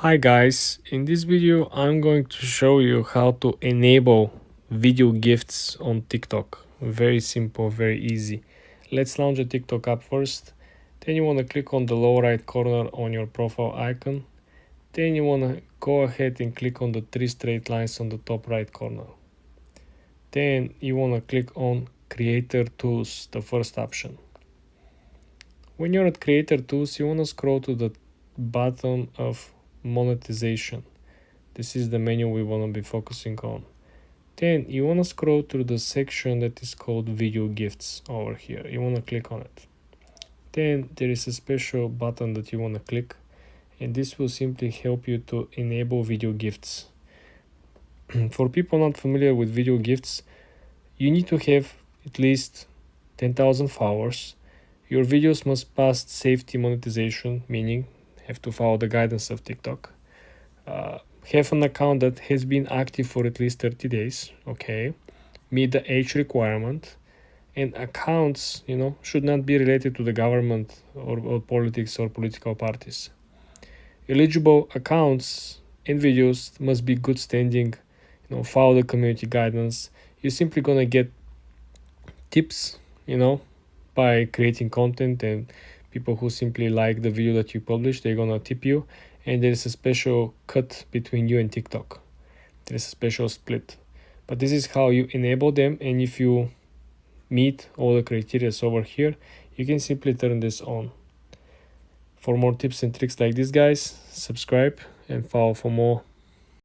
Hi guys, in this video I'm going to show you how to enable video gifts on TikTok. Very simple, very easy. Let's launch a TikTok app first. Then you want to click on the lower right corner on your profile icon. Then you want to go ahead and click on the three straight lines on the top right corner. Then you want to click on Creator Tools, the first option. When you're at Creator Tools, you want to scroll to the bottom of monetization. This is the menu we want to be focusing on. Then you want to scroll through the section that is called video gifts over here. You want to click on it. Then there is a special button that you want to click, and this will simply help you to enable video gifts. For people not familiar with video gifts, you need to have at least 10,000 followers. Your videos must pass safety monetization, meaning have to follow the guidance of TikTok. Have an account that has been active for at least 30 days, okay? Meet the age requirement, and accounts, should not be related to the government or politics or political parties. Eligible accounts and videos must be good standing, follow the community guidance. You're simply gonna get tips, by creating content, and people who simply like the video that you publish, they're gonna tip you, and there's a special cut between you and TikTok. There's a special split, but this is how you enable them, and if you meet all the criteria over here, you can simply turn this on. For more tips and tricks like this, guys, subscribe and follow for more.